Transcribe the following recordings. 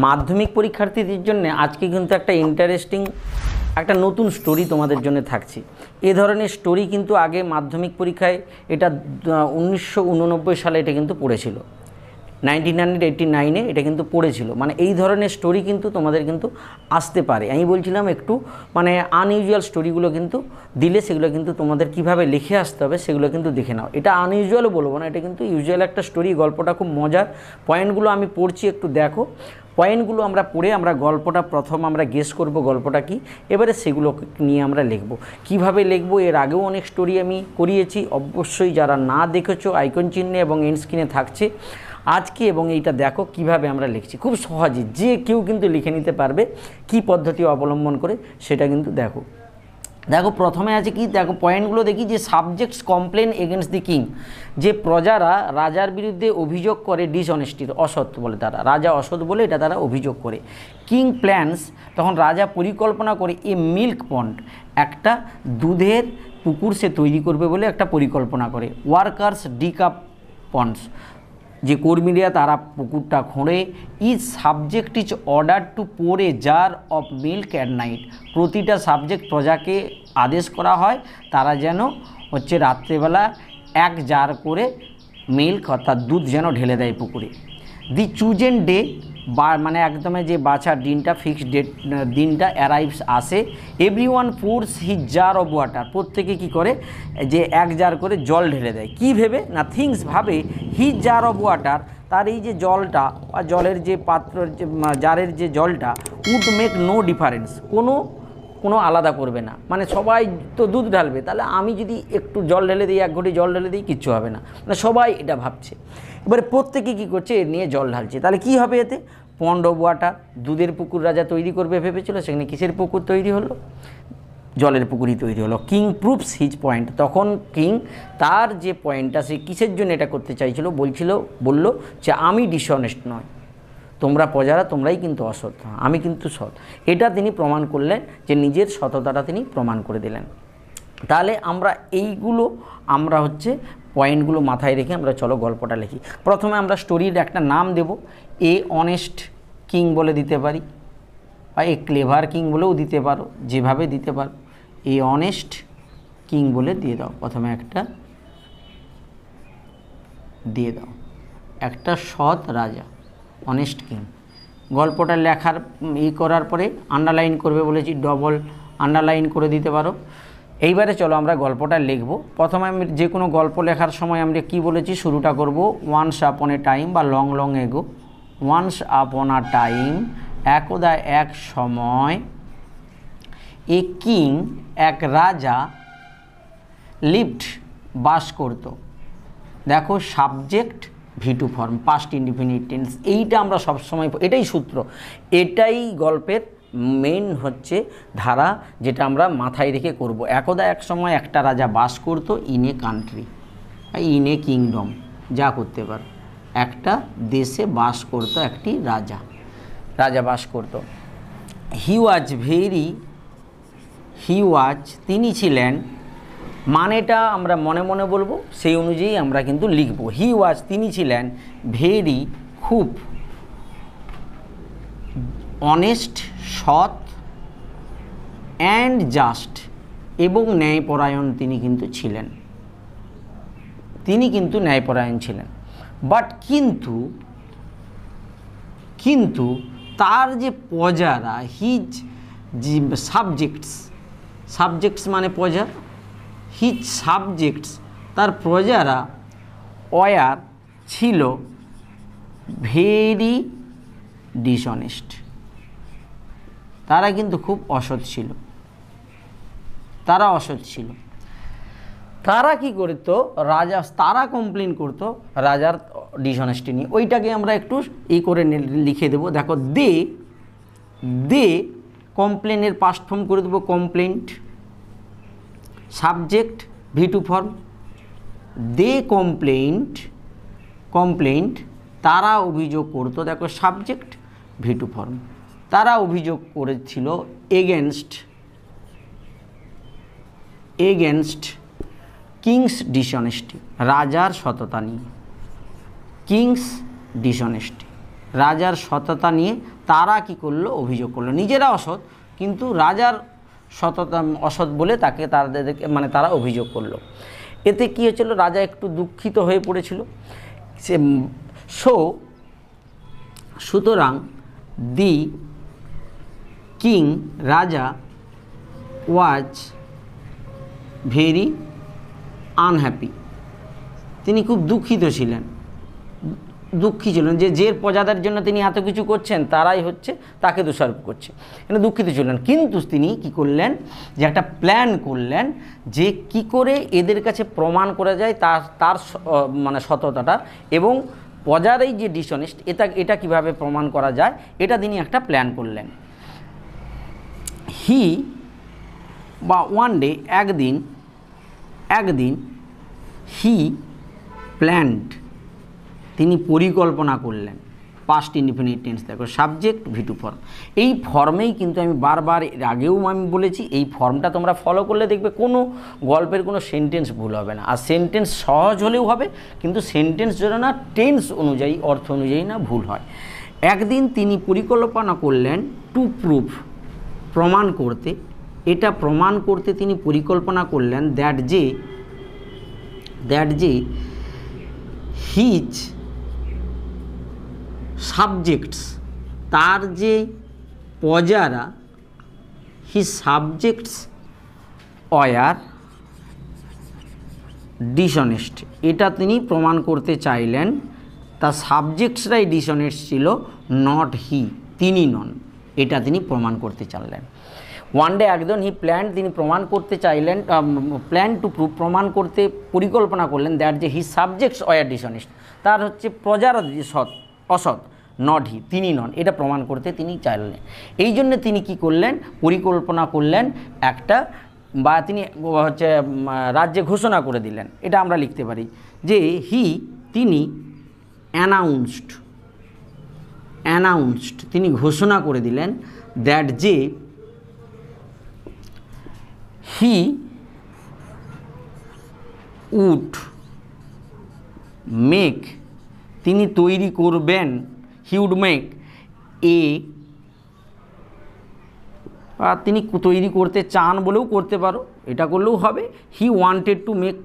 মাধ্যমিক পরীক্ষার্থীদের জন্য আজকে কিন্তু একটা ইন্টারেস্টিং একটা নতুন স্টোরি তোমাদের জন্য থাকছে। এ ধরনের স্টোরি কিন্তু আগে মাধ্যমিক পরীক্ষায় এটা 1989 সালে এটা কিন্তু পড়েছিল, 1989-এ এটা কিন্তু পড়েছিল। মানে এই ধরনের স্টোরি কিন্তু তোমাদের কিন্তু আসতে পারে। আমি বলছিলাম একটু মানে আনইউজুয়াল স্টোরিগুলো কিন্তু দিলে সেগুলো কিন্তু তোমাদের কিভাবে লিখে আসতে হবে সেগুলো কিন্তু দেখে নাও। এটা আনইউজুয়ালও বলবো না, এটা কিন্তু ইউজুয়াল একটা স্টোরি। গল্পটা খুব মজার, পয়েন্টগুলো আমি পড়ছি একটু দেখো। পয়েন্টগুলো আমরা পড়ে আমরা গল্পটা প্রথম আমরা গেস করব গল্পটা কি, এবারে সেগুলো নিয়ে আমরা লিখব। কিভাবে লিখব এর আগেও অনেক স্টোরি আমি করিয়েছি, অবশ্যই যারা না দেখেছো আইকন চিহ্নে এবং এন্ড স্ক্রিনে থাকছে আজকে, এবং এইটা দেখো কিভাবে আমরা লিখছি। খুব সহজে যে কেউ কিন্তু লিখে নিতে পারবে, কি পদ্ধতি অবলম্বন করে সেটা কিন্তু দেখো। দেখো প্রথমে আছে কি, দেখো পয়েন্টগুলো দেখি যে subjects complain against the king, যে প্রজারা রাজার বিরুদ্ধে অভিযোগ করে ডিসঅনেস্টির, অসৎ বলে তারা, রাজা অসৎ বলে এটা তারা অভিযোগ করে। কিং প্ল্যান্স, তখন রাজা পরিকল্পনা করে এ মিল্ক পন্ড, একটা দুধের পুকুর সে তৈরি করবে বলে একটা পরিকল্পনা করে। ওয়ার্কার্স ডিক আপ পন্ডস, যে কর্মীরা তারা পুকুরটা খোঁড়ে। Is subject is order to pour a jar of milk at night, প্রতিটা সাবজেক্ট প্রজাকে আদেশ করা হয় তারা যেন হচ্ছে রাত্রেবেলা এক জার করে মিল্ক অর্থাৎ দুধ যেন ঢেলে দেয় পুকুরে। দি চুজেন ডে, বা মানে একদমই যে বাছার দিনটা, ফিক্সড ডেট দিনটা অ্যারাইভস আসে। Everyone pours his jar of water, প্রত্যেকে কী করে যে এক জার করে জল ঢেলে দেয়। কী ভেবে না, থিংস ভাবে হিজ জার অফ ওয়াটার, তার এই যে জলটা বা জলের যে পাত্র জারের যে জলটা উড মেক নো ডিফারেন্স, কোনো আলাদা করবে না। মানে সবাই তো দুধ ঢালবে, তাহলে আমি যদি একটু জল ঢেলে দিই, এক ঘটি জল ঢেলে দিই, কিচ্ছু হবে না। মানে সবাই এটা ভাবছে। এবারে প্রত্যেকে কী করছে, এর নিয়ে জল ঢালছে। তাহলে কি হবে এতে, পন্ড অফ ওয়াটার, দুধের পুকুর রাজা তৈরি করবে ভেবেছিল, সেখানে কিসের পুকুর তৈরি হলো, জলের পুকুরই তৈরি হলো। কিং প্রুভস হিজ পয়েন্ট, তখন কিং তার যে পয়েন্টটা সে কিসের জন্য এটা করতে চাইছিল বলল যে আমি ডিসঅনেস্ট নয়, তোমরা প্রজারা তোমরাই কিন্তু অসৎ, আমি কিন্তু সৎ। এটা তিনি প্রমাণ করলেন, যে নিজের সততাটা তিনি প্রমাণ করে দিলেন। তাহলে আমরা এইগুলো আমরা হচ্ছে পয়েন্টগুলো মাথায় রেখে আমরা চলো গল্পটা লিখি। প্রথমে আমরা স্টোরির একটা নাম দেব, এ অনেস্ট কিং বলে দিতে পারি, বা এ ক্লেভার কিং বলেও দিতে পারো, যেভাবে দিতে পারো। এ অনেস্ট কিং বলে দিয়ে দাও, প্রথমে একটা দিয়ে দাও, একটা সৎ রাজা, অনেস্ট কিং। গল্পটা লেখার করার পরে আন্ডারলাইন করবে বলেছি, ডবল আন্ডারলাইন করে দিতে পারো। এইবারে চলো আমরা গল্পটা লিখব। প্রথমে আমি যে কোনো গল্প লেখার সময় আমরা কি বলেছি, শুরুটা করব ওয়ান্স আপন এ টাইম বা long long ago. Once upon a time, একদা এক সময়, এ কিং এক রাজা, লিভড বাস করত। দেখো subject ভি2 form, past indefinite tense, এইটা আমরা সবসময়, এটাই সূত্র, এটাই গল্পের মেইন হচ্ছে ধারা, যেটা আমরা মাথায় রেখে করব। একদা এক সময় একটা রাজা বাস করত, in a country, in a kingdom, যা করতে পারো, একটা দেশে বাস করত একটি রাজা বাস করত। তিনি ছিলেন, মানেটা আমরা মনে মনে বলবো, সেই অনুযায়ী আমরা কিন্তু লিখব। তিনি ছিলেন ভেরি, খুব, অনেস্ট, সৎ, অ্যান্ড জাস্ট, এবং ন্যায়পরায়ণ তিনি কিন্তু ছিলেন, ন্যায়পরায়ণ ছিলেন। বাট কিন্তু তার যে প্রজারা, হিজ সাবজেক্টস মানে প্রজা, হিজ সাবজেক্টস তার প্রজারা, ওয়ার ছিল, ভেরি ডিসঅনেস্ট, তারা কিন্তু খুব অসৎ ছিল, তারা কি করতো, তারা কমপ্লেন করতো রাজার ডিসঅনেস্টি নিয়ে। ওইটাকে আমরা একটু করে লিখে দেবো। দেখো দে কমপ্লেনের পাস্ট ফর্ম করে দেবো কমপ্লেন্ট, সাবজেক্ট ভি2 ফর্ম, দে কমপ্লেন্ট, তারা অভিযোগ করতো। দেখো সাবজেক্ট ভি2 ফর্ম, তারা অভিযোগ করেছিল এগেনস্ট কিংস ডিসঅনেস্টি, রাজার সততা নিয়ে। কিংস ডিসঅনেস্টি, রাজার সততা নিয়ে তারা কি করলো, অভিযোগ করলো। নিজেরা অসৎ, কিন্তু রাজার সততা অসৎ বলে তাদেরকে মানে তারা অভিযোগ করলো। এতে কী হয়েছিল, রাজা একটু দুঃখিত হয়ে পড়েছিল। সুতরাং দি কিং, রাজা, ওয়াজ ভেরি আনহ্যাপি, তিনি খুব দুঃখিত ছিলেন, দুঃখী ছিলেন যে প্রজাদের জন্য তিনি এত কিছু করছেন তারাই হচ্ছে তাকে দোষারোপ করছে, মানে দুঃখিত ছিলেন। কিন্তু তিনি কি করলেন, যে একটা প্ল্যান করলেন যে কি করে এদের কাছে প্রমাণ করা যায় তার মানে সততাটা, এবং প্রজার এই যে ডিসঅনেস্ট এটা কিভাবে প্রমাণ করা যায়, এটা তিনি একটা প্ল্যান করলেন। ওয়ান ডে, একদিন হি প্ল্যান্ড, তিনি পরিকল্পনা করলেন। পাস্ট ইনডিফিনিট টেন্স দেখো, সাবজেক্ট V2 ফর্ম। এই ফর্মেই কিন্তু আমি বারবার এর আগেও আমি বলেছি, এই ফর্মটা তোমরা ফলো করলে দেখবে কোনো গল্পের কোনো সেন্টেন্স ভুল হবে না। আর সেন্টেন্স সহজ হলেও হবে, কিন্তু সেন্টেন্স যেন না টেন্স অনুযায়ী, অর্থ অনুযায়ী না ভুল হয়। একদিন তিনি পরিকল্পনা করলেন টু প্রুভ, প্রমাণ করতে, এটা প্রমাণ করতে তিনি পরিকল্পনা করলেন দ্যাট যে হিজ সাবজেক্টস, তার যে প্রজারা, হিজ সাবজেক্টস ওয়ার ডিসঅনেস্ট, এটা তিনি প্রমাণ করতে চাইলেন তার সাবজেক্টসরাই ডিসঅনেস্ট ছিল, নট হি, তিনি নন, এটা তিনি প্রমাণ করতে চাইলেন। ওয়ান ডে, একজন হি প্ল্যান, তিনি প্রমাণ করতে চাইলেন, প্ল্যান টু প্রুভ, প্রমাণ করতে পরিকল্পনা করলেন দ্যাট যে হি সাবজেক্টস ওয়ার ডিসঅনেস্ট, তার হচ্ছে প্রজারা অসৎ, নট হি, তিনি নন, এটা প্রমাণ করতে তিনি চাইলেন। এই জন্য তিনি কি করলেন, পরিকল্পনা করলেন একটা, বা তিনি হচ্ছে রাজ্যে ঘোষণা করে দিলেন। এটা আমরা লিখতে পারি যে তিনি অ্যানাউন্সড, তিনি ঘোষণা করে দিলেন দ্যাট যে হি উড মেক, তিনি তৈরি করবেন, হি উড মেক তিনি তৈরি করতে চান বলেও করতে পারো, এটা করলেও হবে। হি ওয়ান্টেড টু মেক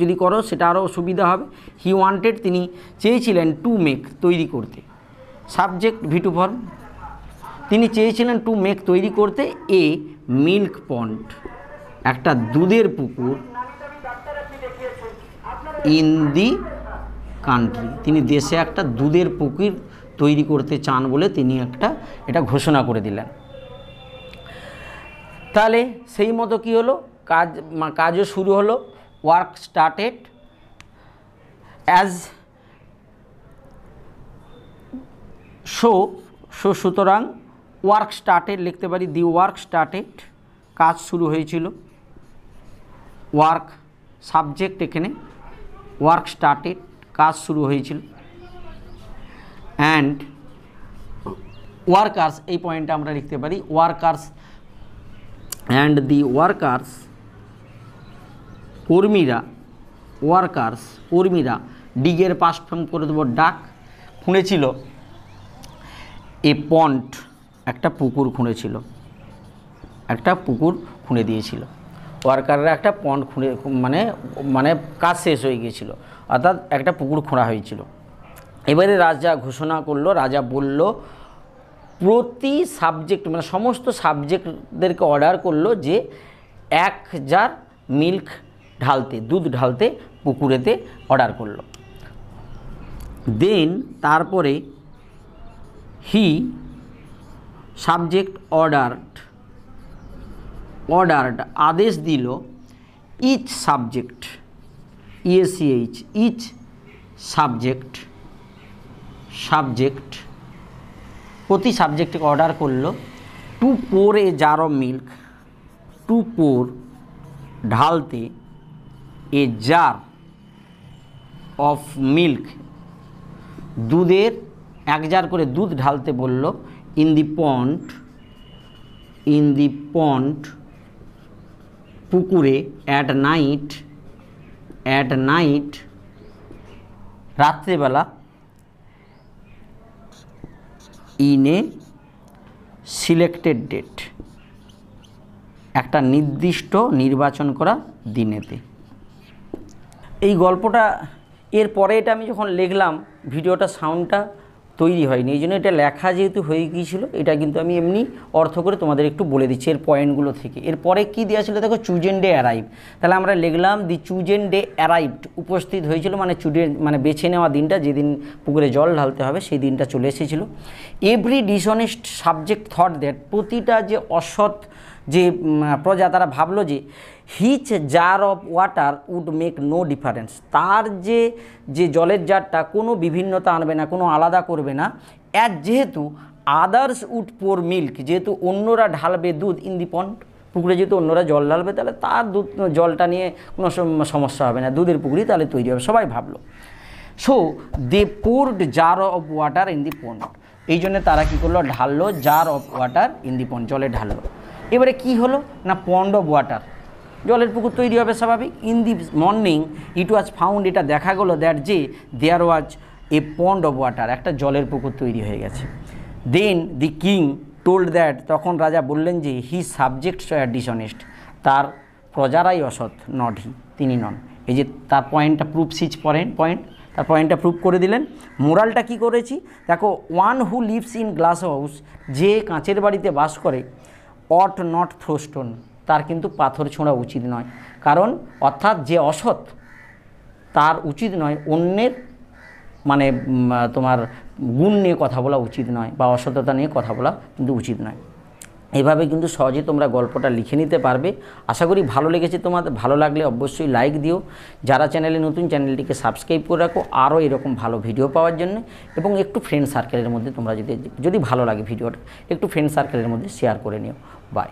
যদি করো সেটা আরও সুবিধা হবে। হি ওয়ান্টেড, তিনি চেয়েছিলেন, টু মেক, তৈরি করতে, সাবজেক্ট V2 ফর্ম, তিনি চেয়েছিলেন টু মেক, তৈরি করতে, এ মিল্ক পন্ড, একটা দুধের পুকুর, ইন দি কান্ট্রি, তিনি দেশে একটা দুধের পুকুর তৈরি করতে চান বলে তিনি এটা ঘোষণা করে দিলেন। তাহলে সেই মতো কী হলো, কাজও শুরু হলো, ওয়ার্ক স্টার্টেড অ্যাজ সুতরাং ওয়ার্ক স্টার্টেড লিখতে পারি, দি ওয়ার্ক স্টার্টেড, কাজ শুরু হয়েছিল। ওয়ার্ক সাবজেক্ট, এখানে ওয়ার্ক স্টার্টেড, কাজ শুরু হয়েছিল। অ্যান্ড ওয়ার্কার্স, এই পয়েন্টটা আমরা লিখতে পারি, ওয়ার্কার্স অ্যান্ড দি ওয়ার্কার্স, কর্মীরা, ডিগের পাস্ট ফর্ম করে দেবো ডাক, খুঁড়েছিল, এ পন্ড, একটা পুকুর খুঁড়েছিল, একটা পুকুর খুঁড়ে দিয়েছিল। ওয়ার্কাররা একটা পন্ড মানে কাজ শেষ হয়ে গিয়েছিল, অর্থাৎ একটা পুকুর খোঁড়া হয়েছিল। এবারে রাজা ঘোষণা করলো, রাজা বলল প্রতি সাবজেক্ট মানে সমস্ত সাবজেক্টদেরকে অর্ডার করলো যে 1 জার মিল্ক ঢালতে, দুধ ঢালতে পুকুরেতে অর্ডার করলো। দেন তারপরে হি সাবজেক্ট অর্ডারড, আদেশ দিল, each subject, ESCH, each subject, প্রতি সাবজেক্টকে অর্ডার করলো to pour a jar of milk, to pour ঢালতে, এ জার অফ মিল্ক, দুধের 1 জার করে দুধ ঢালতে বলল, ইন দি পন্ড পুকুরে, অ্যাট নাইট রাত্রেবেলা, ইন এ সিলেক্টেড ডেট, একটা নির্দিষ্ট নির্বাচন করা দিনেতে। এই গল্পটা এর পরে এটা আমি যখন লিখলাম ভিডিওটা সাউন্ডটা তৈরি হয়নি, এই জন্য এটা লেখা যেহেতু হয়ে গিয়েছিল এটা কিন্তু আমি এমনি অর্থ করে তোমাদের একটু বলে দিচ্ছি এর পয়েন্টগুলো থেকে। এরপরে কী দেওয়া ছিল দেখো, চুজেন ডে অ্যারাইভ, তাহলে আমরা লিখলাম দি চুজেন ডে অ্যারাইভড, উপস্থিত হয়েছিল মানে বেছে নেওয়া দিনটা, যেদিন পুকুরে জল ঢালতে হবে সেই দিনটা চলে এসেছিলো। Every dishonest subject thought that, প্রতিটা যে অসৎ যে প্রজা তারা ভাবলো যে his jar of water would make no difference, তার যে জলের জারটা কোনো বিভিন্নতা আনবে না, কোনো আলাদা করবে না, যেহেতু আদার্স উড পোর মিল্ক, যেহেতু অন্যরা ঢালবে দুধ ইন দি পন্ড, পুকুরে যেহেতু অন্যরা জল ঢালবে তাহলে তার জলটা নিয়ে কোনো সমস্যা হবে না, দুধের পুকুরই তাহলে তৈরি হবে, সবাই ভাবলো। So they poured jar of water in the pond, এই জন্য তারা কী করলো, ঢাললো jar of water in the pond, জলে ঢাললো। এবারে কি হলো না, পন্ড অফ ওয়াটার, জলের পুকুর তৈরি হবে স্বাভাবিক। In the morning it was found, এটা দেখা গেলো দ্যাট যে দেয়ার ওয়াজ এ পন্ড অফ ওয়াটার, একটা জলের পুকুর তৈরি হয়ে গেছে। দেন দি কিং টোল্ড দ্যাট, তখন রাজা বললেন যে হি সাবজেক্টস আর ডিসঅনেস্ট, তার প্রজারাই অসৎ, নট হি, তিনি নন। এই যে তার পয়েন্টটা প্রুফ সিজ পয়েন্ট, তার পয়েন্টটা প্রুফ করে দিলেন। মোরালটা কি করেছি দেখো, one who lives in glass house, যে কাঁচের বাড়িতে বাস করে, অট নট থ্রো স্টোন, তার কিন্তু পাথর ছোঁড়া উচিত নয়, কারণ অর্থাৎ যে অসৎ তার উচিত নয় অন্যের মানে তোমার গুণ নিয়ে কথা বলা উচিত নয়, বা অসততা নিয়ে কথা বলা কিন্তু উচিত নয়। এভাবে কিন্তু সহজে তোমরা গল্পটা লিখে নিতে পারবে। আশা করি ভালো লেগেছে তোমাদের, ভালো লাগলে অবশ্যই লাইক দিও, যারা চ্যানেলে নতুন চ্যানেলটিকে সাবস্ক্রাইব করে রাখো আরও এরকম ভালো ভিডিও পাওয়ার জন্য, এবং একটু ফ্রেন্ড সার্কেলের মধ্যে তোমরা যদি ভালো লাগে ভিডিওটা একটু ফ্রেন্ড সার্কেলের মধ্যে শেয়ার করে নিও। বাই।